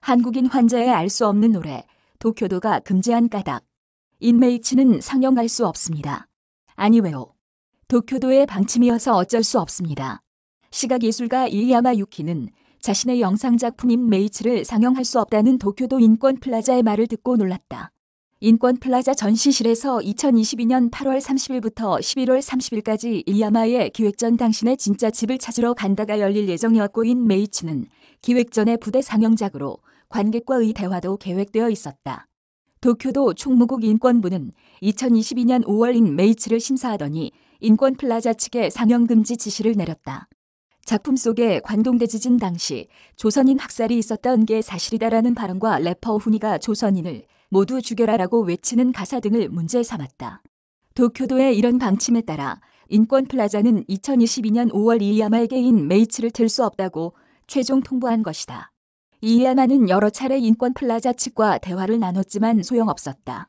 한국인 환자의 알 수 없는 노래, 도쿄도가 금지한 까닭. 인메이츠는 상영할 수 없습니다. 아니 왜요? 도쿄도의 방침이어서 어쩔 수 없습니다. 시각예술가 이야마 유키는 자신의 영상작품 인메이츠를 상영할 수 없다는 도쿄도 인권플라자의 말을 듣고 놀랐다. 인권플라자 전시실에서 2022년 8월 30일부터 11월 30일까지 이야마의 기획전 당신의 진짜 집을 찾으러 간다가 열릴 예정이었고 인메이츠는 기획전의 부대 상영작으로 관객과의 대화도 계획되어 있었다. 도쿄도 충무국 인권부는 2022년 5월 인메이츠를 심사하더니 인권플라자 측에 상영 금지 지시를 내렸다. 작품 속에 관동대지진 당시 조선인 학살이 있었던 게 사실이다라는 발언과 래퍼 훈이가 조선인을 모두 죽여라라고 외치는 가사 등을 문제 삼았다. 도쿄도의 이런 방침에 따라 인권플라자는 2022년 5월 이야마에게 인메이츠를 틀 수 없다고 최종 통보한 것이다. 이야마는 여러 차례 인권플라자 측과 대화를 나눴지만 소용없었다.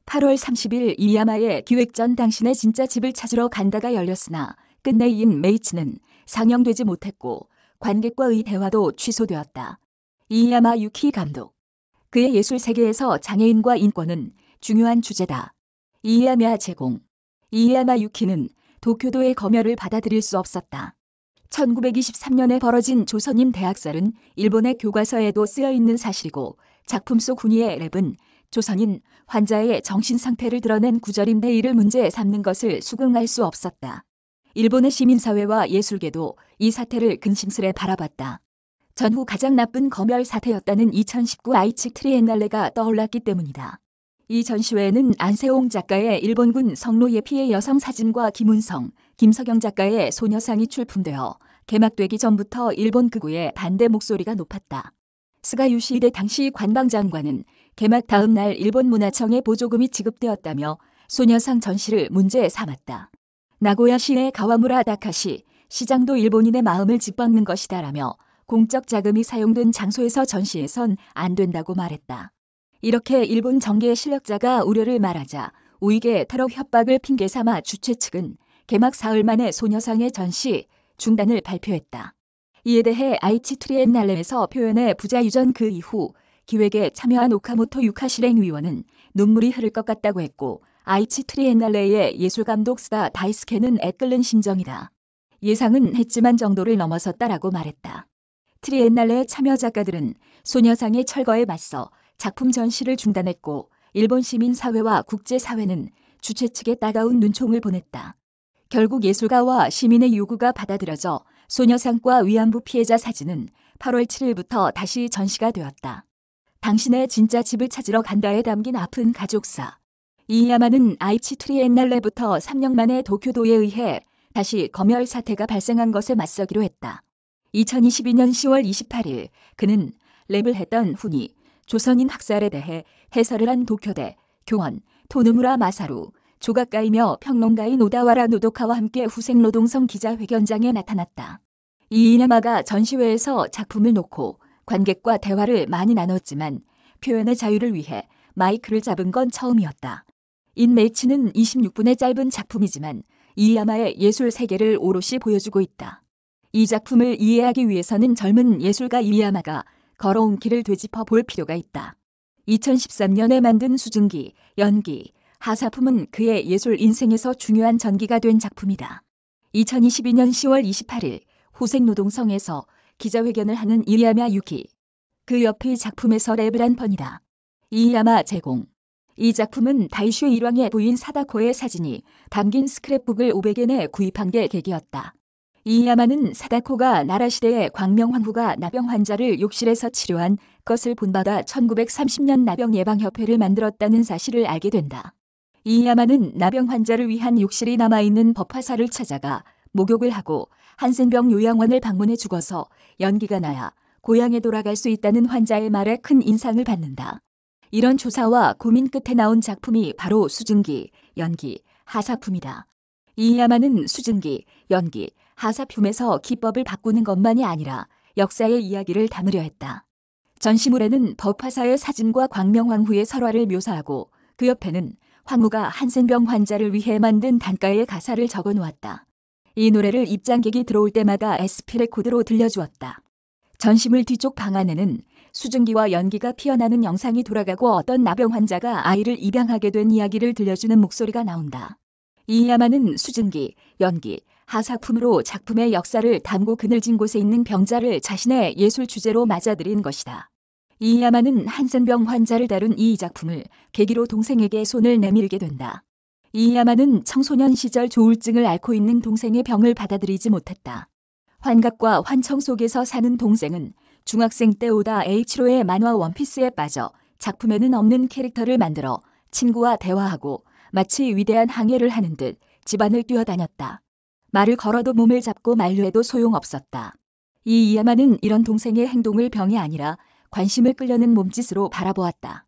8월 30일 이야마의 기획전 당신의 진짜 집을 찾으러 간다가 열렸으나 끝내 인메이츠는 상영되지 못했고 관객과의 대화도 취소되었다. 이야마 유키 감독. 그의 예술 세계에서 장애인과 인권은 중요한 주제다. 이야마 제공. 이야마 유키는 도쿄도의 검열을 받아들일 수 없었다. 1923년에 벌어진 조선인 대학살은 일본의 교과서에도 쓰여 있는 사실이고 작품 속 훈이의 랩은 조선인 환자의 정신 상태를 드러낸 구절인데 이를 문제 삼는 것을 수긍할 수 없었다. 일본의 시민사회와 예술계도 이 사태를 근심스레 바라봤다. 전후 가장 나쁜 검열 사태였다는 2019 아이치 트리엔날레가 떠올랐기 때문이다. 이 전시회에는 안세홍 작가의 일본군 성노예 피해 여성 사진과 김은성, 김석영 작가의 소녀상이 출품되어 개막되기 전부터 일본 극우의 반대 목소리가 높았다. 스가 요시히데 당시 관방장관은 개막 다음 날 일본 문화청에 보조금이 지급되었다며 소녀상 전시를 문제 삼았다. 나고야시의 가와무라 다카시 시장도 일본인의 마음을 짓밟는 것이다라며 공적 자금이 사용된 장소에서 전시해선 안 된다고 말했다. 이렇게 일본 정계 실력자가 우려를 말하자 우익의 테러 협박을 핑계삼아 주최 측은 개막 사흘 만에 소녀상의 전시 중단을 발표했다. 이에 대해 아이치 트리엔날레에서 표현의 부자유전 그 이후 기획에 참여한 오카모토 유카실행위원은 눈물이 흐를 것 같다고 했고 아이치 트리엔날레의 예술감독 스다 다이스케는 애끓는 심정이다. 예상은 했지만 정도를 넘어섰다라고 말했다. 트리엔날레 참여 작가들은 소녀상의 철거에 맞서 작품 전시를 중단했고 일본 시민사회와 국제사회는 주최 측에 따가운 눈총을 보냈다. 결국 예술가와 시민의 요구가 받아들여져 소녀상과 위안부 피해자 사진은 8월 7일부터 다시 전시가 되었다. 당신의 진짜 집을 찾으러 간다에 담긴 아픈 가족사. 이야마는 아이치 트리엔날레부터 3년 만에 도쿄도에 의해 다시 검열 사태가 발생한 것에 맞서기로 했다. 2022년 10월 28일 그는 랩을 했던 훈이 조선인 학살에 대해 해설을 한 도쿄대 교원 토노무라 마사루 조각가이며 평론가인 오다와라 노도카와 함께 후생노동성 기자회견장에 나타났다. 이야마가 전시회에서 작품을 놓고 관객과 대화를 많이 나눴지만 표현의 자유를 위해 마이크를 잡은 건 처음이었다. 인메이츠는 26분의 짧은 작품이지만 이야마의 예술 세계를 오롯이 보여주고 있다. 이 작품을 이해하기 위해서는 젊은 예술가 이야마가 걸어온 길을 되짚어 볼 필요가 있다. 2013년에 만든 수증기, 연기, 하사품은 그의 예술 인생에서 중요한 전기가 된 작품이다. 2022년 10월 28일 후생노동성에서 기자회견을 하는 이야마 유키. 그 옆의 작품에서 랩을 한 번이다. 이야마 제공. 이 작품은 다이쇼 일왕의 부인 사다코의 사진이 담긴 스크랩북을 500엔에 구입한 게 계기였다. 이야마는 사다코가 나라시대의 광명황후가 나병 환자를 욕실에서 치료한 것을 본받아 1930년 나병예방협회를 만들었다는 사실을 알게 된다. 이야마는 나병 환자를 위한 욕실이 남아있는 법화사를 찾아가 목욕을 하고 한센병 요양원을 방문해 죽어서 연기가 나야 고향에 돌아갈 수 있다는 환자의 말에 큰 인상을 받는다. 이런 조사와 고민 끝에 나온 작품이 바로 수증기, 연기, 하사품이다. 이야마는 수증기, 연기, 하사품에서 기법을 바꾸는 것만이 아니라 역사의 이야기를 담으려 했다. 전시물에는 법화사의 사진과 광명황후의 설화를 묘사하고 그 옆에는 황후가 한센병 환자를 위해 만든 단가의 가사를 적어 놓았다. 이 노래를 입장객이 들어올 때마다 SP 레코드로 들려주었다. 전시물 뒤쪽 방 안에는 수증기와 연기가 피어나는 영상이 돌아가고 어떤 나병 환자가 아이를 입양하게 된 이야기를 들려주는 목소리가 나온다. 이야마는 수증기, 연기, 하사품으로 작품의 역사를 담고 그늘진 곳에 있는 병자를 자신의 예술 주제로 맞아들인 것이다. 이야마는 한센병 환자를 다룬 이 작품을 계기로 동생에게 손을 내밀게 된다. 이야마는 청소년 시절 조울증을 앓고 있는 동생의 병을 받아들이지 못했다. 환각과 환청 속에서 사는 동생은 중학생 때 오다 H로의 만화 원피스에 빠져 작품에는 없는 캐릭터를 만들어 친구와 대화하고 마치 위대한 항해를 하는 듯 집안을 뛰어다녔다. 말을 걸어도 몸을 잡고 만류해도 소용없었다. 이 이야마는 이런 동생의 행동을 병이 아니라 관심을 끌려는 몸짓으로 바라보았다.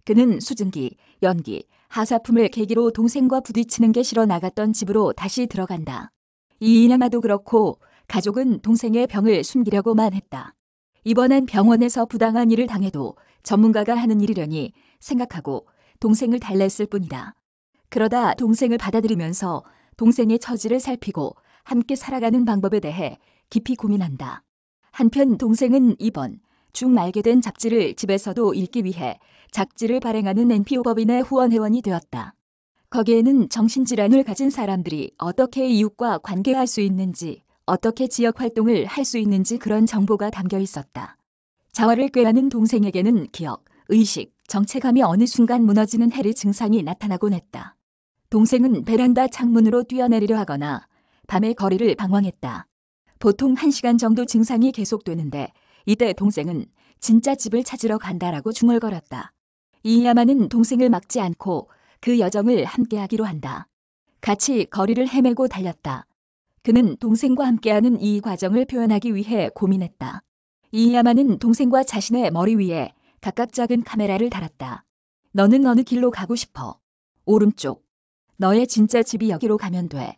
그는 수증기, 연기, 하사품을 계기로 동생과 부딪히는 게 싫어 나갔던 집으로 다시 들어간다. 이 이야마도 그렇고 가족은 동생의 병을 숨기려고만 했다. 입원한 병원에서 부당한 일을 당해도 전문가가 하는 일이려니 생각하고 동생을 달랬을 뿐이다. 그러다 동생을 받아들이면서 동생의 처지를 살피고 함께 살아가는 방법에 대해 깊이 고민한다. 한편 동생은 이번 중 말게 된 잡지를 집에서도 읽기 위해 잡지를 발행하는 NPO 법인의 후원회원이 되었다. 거기에는 정신질환을 가진 사람들이 어떻게 이웃과 관계할 수 있는지, 어떻게 지역활동을 할 수 있는지 그런 정보가 담겨 있었다. 자활을 꾀하는 동생에게는 기억, 의식, 정체감이 어느 순간 무너지는 해리 증상이 나타나곤 했다. 동생은 베란다 창문으로 뛰어내리려 하거나 밤에 거리를 방황했다. 보통 1시간 정도 증상이 계속되는데 이때 동생은 진짜 집을 찾으러 간다라고 중얼거렸다. 이야마는 동생을 막지 않고 그 여정을 함께하기로 한다. 같이 거리를 헤매고 달렸다. 그는 동생과 함께하는 이 과정을 표현하기 위해 고민했다. 이야마는 동생과 자신의 머리 위에 각각 작은 카메라를 달았다. 너는 어느 길로 가고 싶어? 오른쪽. 너의 진짜 집이 여기로 가면 돼.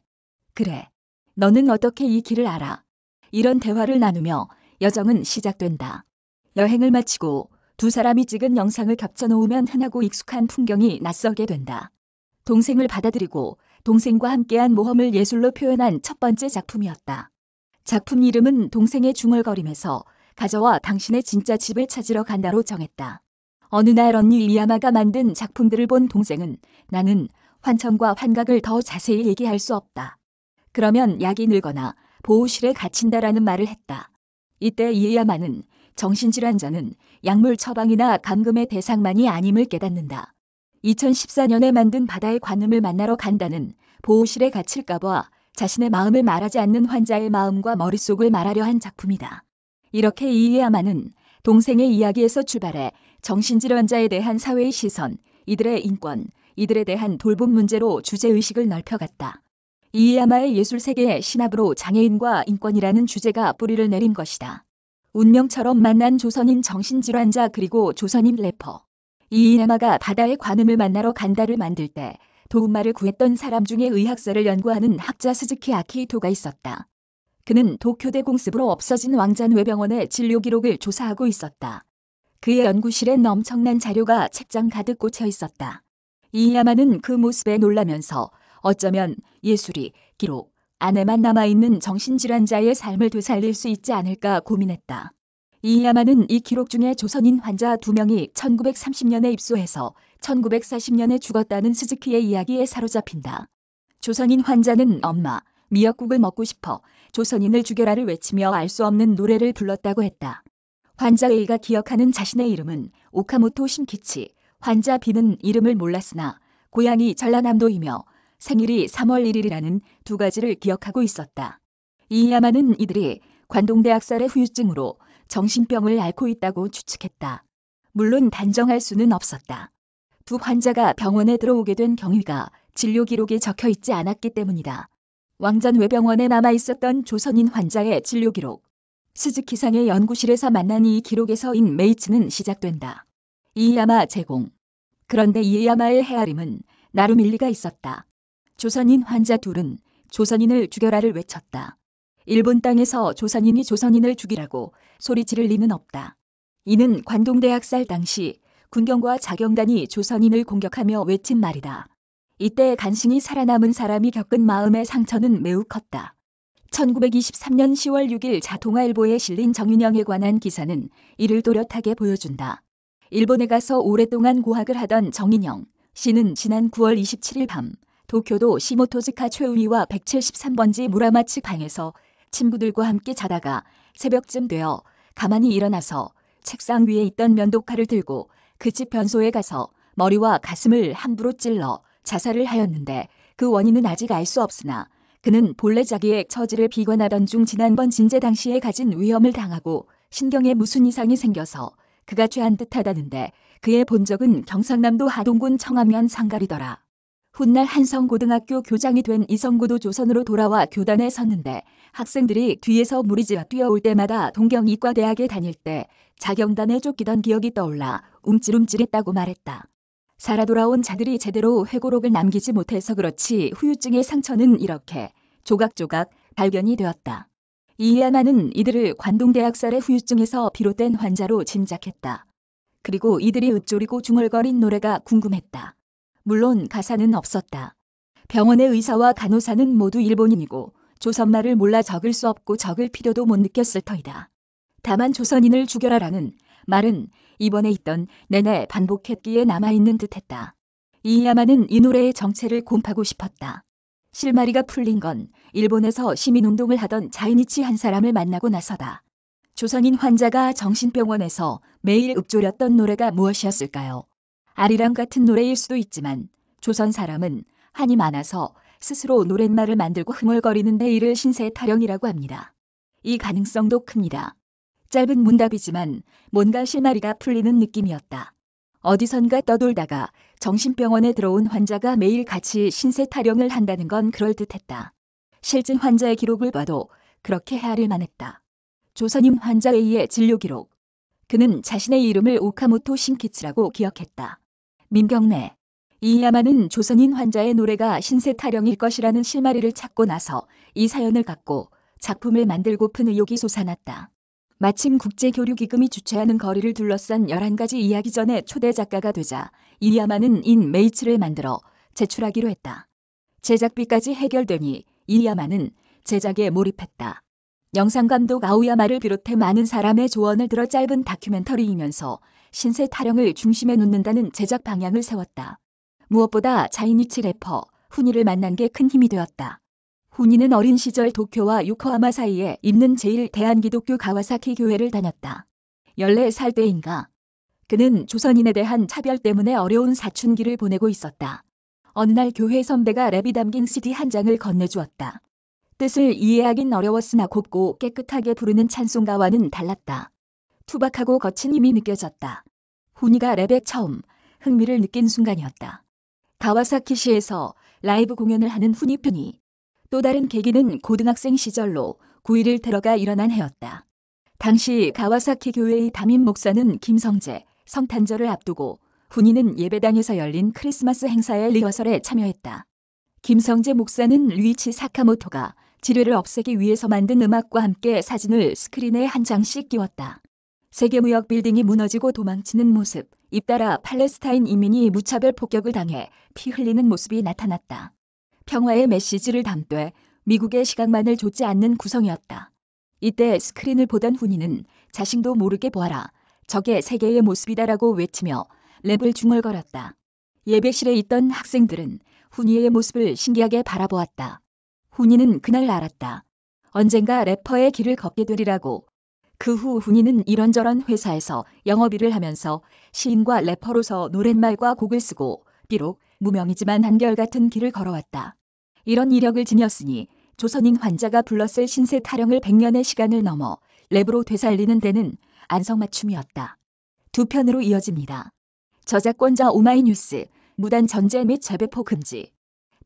그래. 너는 어떻게 이 길을 알아? 이런 대화를 나누며 여정은 시작된다. 여행을 마치고 두 사람이 찍은 영상을 겹쳐놓으면 흔하고 익숙한 풍경이 낯설게 된다. 동생을 받아들이고 동생과 함께한 모험을 예술로 표현한 첫 번째 작품이었다. 작품 이름은 동생의 중얼거림에서 가져와 당신의 진짜 집을 찾으러 간다로 정했다. 어느 날 언니 이야마가 만든 작품들을 본 동생은 나는 환청과 환각을 더 자세히 얘기할 수 없다. 그러면 약이 늘거나 보호실에 갇힌다라는 말을 했다. 이때 이야마는 정신질환자는 약물 처방이나 감금의 대상만이 아님을 깨닫는다. 2014년에 만든 바다의 관음을 만나러 간다는 보호실에 갇힐까봐 자신의 마음을 말하지 않는 환자의 마음과 머릿속을 말하려 한 작품이다. 이렇게 이야마는 동생의 이야기에서 출발해 정신질환자에 대한 사회의 시선, 이들의 인권, 이들에 대한 돌봄 문제로 주제의식을 넓혀갔다. 이야마의 예술세계의 신압으로 장애인과 인권이라는 주제가 뿌리를 내린 것이다. 운명처럼 만난 조선인 정신질환자 그리고 조선인 래퍼. 이야마가 바다의 관음을 만나러 간다를 만들 때 도움말을 구했던 사람 중에 의학사를 연구하는 학자 스즈키 아키히토가 있었다. 그는 도쿄대 공습으로 없어진 왕자뇌병원의 진료 기록을 조사하고 있었다. 그의 연구실엔 엄청난 자료가 책장 가득 꽂혀 있었다. 이야마는 그 모습에 놀라면서 어쩌면 예술이 기록 안에만 남아있는 정신질환자의 삶을 되살릴 수 있지 않을까 고민했다. 이야마는 이 기록 중에 조선인 환자 2명이 1930년에 입소해서 1940년에 죽었다는 스즈키의 이야기에 사로잡힌다. 조선인 환자는 엄마, 미역국을 먹고 싶어 조선인을 죽여라를 외치며 알 수 없는 노래를 불렀다고 했다. 환자 A가 기억하는 자신의 이름은 오카모토 신키치, 환자 B는 이름을 몰랐으나 고향이 전라남도이며 생일이 3월 1일이라는 두 가지를 기억하고 있었다. 이야마는 이들이 관동대학살의 후유증으로 정신병을 앓고 있다고 추측했다. 물론 단정할 수는 없었다. 두 환자가 병원에 들어오게 된 경위가 진료 기록에 적혀 있지 않았기 때문이다. 왕자뇌병원에 남아있었던 조선인 환자의 진료 기록. 스즈키상의 연구실에서 만난 이 기록에서 인메이츠는 시작된다. 이야마 제공. 그런데 이야마의 헤아림은 나름 일리가 있었다. 조선인 환자 둘은 조선인을 죽여라를 외쳤다. 일본 땅에서 조선인이 조선인을 죽이라고 소리 지를 리는 없다. 이는 관동대학살 당시 군경과 자경단이 조선인을 공격하며 외친 말이다. 이때 간신히 살아남은 사람이 겪은 마음의 상처는 매우 컸다. 1923년 10월 6일 자동화일보에 실린 정인영에 관한 기사는 이를 또렷하게 보여준다. 일본에 가서 오랫동안 고학을 하던 정인영 씨는 지난 9월 27일 밤 도쿄도 시모토즈카 최우위와 173번지 무라마츠 방에서 친구들과 함께 자다가 새벽쯤 되어 가만히 일어나서 책상 위에 있던 면도칼을 들고 그 집 변소에 가서 머리와 가슴을 함부로 찔러 자살을 하였는데 그 원인은 아직 알 수 없으나 그는 본래 자기의 처지를 비관하던 중 지난번 진제 당시에 가진 위험을 당하고 신경에 무슨 이상이 생겨서 그가 죄한 듯하다는데 그의 본적은 경상남도 하동군 청암면 상가리더라. 훗날 한성고등학교 교장이 된 이성구도 조선으로 돌아와 교단에 섰는데 학생들이 뒤에서 무리지어 뛰어올 때마다 동경이과대학에 다닐 때 자경단에 쫓기던 기억이 떠올라 움찔움찔했다고 말했다. 살아 돌아온 자들이 제대로 회고록을 남기지 못해서 그렇지 후유증의 상처는 이렇게 조각조각 발견이 되었다. 이해아마는 이들을 관동대학살의 후유증에서 비롯된 환자로 짐작했다. 그리고 이들이 읊조리고 중얼거린 노래가 궁금했다. 물론 가사는 없었다. 병원의 의사와 간호사는 모두 일본인이고 조선말을 몰라 적을 수 없고 적을 필요도 못 느꼈을 터이다. 다만 조선인을 죽여라라는 말은 이번에 있던 내내 반복했기에 남아있는 듯했다. 이야마는 이 노래의 정체를 곰파고 싶었다. 실마리가 풀린 건 일본에서 시민운동을 하던 자이니치 한 사람을 만나고 나서다. 조선인 환자가 정신병원에서 매일 읊조렸던 노래가 무엇이었을까요? 아리랑 같은 노래일 수도 있지만 조선 사람은 한이 많아서 스스로 노랫말을 만들고 흥얼거리는데 이를 신세타령이라고 합니다. 이 가능성도 큽니다. 짧은 문답이지만 뭔가 실마리가 풀리는 느낌이었다. 어디선가 떠돌다가 정신병원에 들어온 환자가 매일 같이 신세타령을 한다는 건 그럴듯했다. 실제 환자의 기록을 봐도 그렇게 헤아릴 만했다. 조선인 환자 A의 진료 기록. 그는 자신의 이름을 오카모토 신키츠라고 기억했다. 민경래. 이야마는 조선인 환자의 노래가 신세타령일 것이라는 실마리를 찾고 나서 이 사연을 갖고 작품을 만들고픈 의욕이 솟아났다. 마침 국제교류기금이 주최하는 거리를 둘러싼 11가지 이야기전의 초대 작가가 되자 이야마는 인 메이츠를 만들어 제출하기로 했다. 제작비까지 해결되니 이야마는 제작에 몰입했다. 영상감독 아오야마를 비롯해 많은 사람의 조언을 들어 짧은 다큐멘터리이면서 신세 타령을 중심에 놓는다는 제작 방향을 세웠다. 무엇보다 자이니치 래퍼 후니를 만난 게 큰 힘이 되었다. 후니는 어린 시절 도쿄와 요코하마 사이에 있는 제1대한기독교 가와사키 교회를 다녔다. 14살 때인가. 그는 조선인에 대한 차별 때문에 어려운 사춘기를 보내고 있었다. 어느 날 교회 선배가 랩이 담긴 CD 한 장을 건네주었다. 뜻을 이해하긴 어려웠으나 곱고 깨끗하게 부르는 찬송가와는 달랐다. 투박하고 거친 힘이 느껴졌다. 후니가 랩에 처음 흥미를 느낀 순간이었다. 가와사키시에서 라이브 공연을 하는 후니 편이 또 다른 계기는 고등학생 시절로 9.11 테러가 일어난 해였다. 당시 가와사키 교회의 담임 목사는 김성재 성탄절을 앞두고 후니는 예배당에서 열린 크리스마스 행사의 리허설에 참여했다. 김성재 목사는 류이치 사카모토가 지뢰를 없애기 위해서 만든 음악과 함께 사진을 스크린에 한 장씩 띄웠다. 세계무역 빌딩이 무너지고 도망치는 모습, 잇따라 팔레스타인 이민이 무차별 폭격을 당해 피 흘리는 모습이 나타났다. 평화의 메시지를 담되 미국의 시각만을 좇지 않는 구성이었다. 이때 스크린을 보던 후니는 자신도 모르게 보아라. 저게 세계의 모습이다라고 외치며 랩을 중얼거렸다. 예배실에 있던 학생들은 후니의 모습을 신기하게 바라보았다. 후니는 그날 알았다. 언젠가 래퍼의 길을 걷게 되리라고. 그 후 후니는 이런저런 회사에서 영업일을 하면서 시인과 래퍼로서 노랫말과 곡을 쓰고 비록 무명이지만 한결같은 길을 걸어왔다. 이런 이력을 지녔으니 조선인 환자가 불렀을 신세 타령을 100년의 시간을 넘어 랩으로 되살리는 데는 안성맞춤이었다. 두 편으로 이어집니다. 저작권자 오마이뉴스, 무단 전제 및 재배포 금지.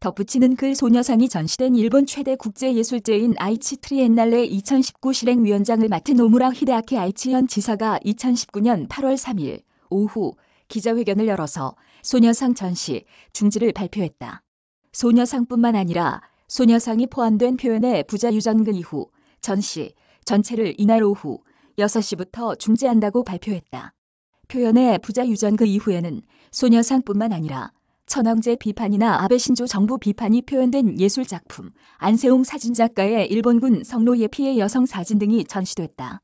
덧붙이는 글 소녀상이 전시된 일본 최대 국제예술제인 아이치 트리엔날레 2019 실행위원장을 맡은 오무라 히데아키 아이치현 지사가 2019년 8월 3일 오후 기자회견을 열어서 소녀상 전시 중지를 발표했다. 소녀상뿐만 아니라 소녀상이 포함된 표현의 부자유전그 이후 전시 전체를 이날 오후 6시부터 중지한다고 발표했다. 표현의 부자유전그 이후에는 소녀상뿐만 아니라 천황제 비판이나 아베 신조 정부 비판이 표현된 예술작품, 안세홍 사진작가의 일본군 성노예 피해 여성 사진 등이 전시됐다.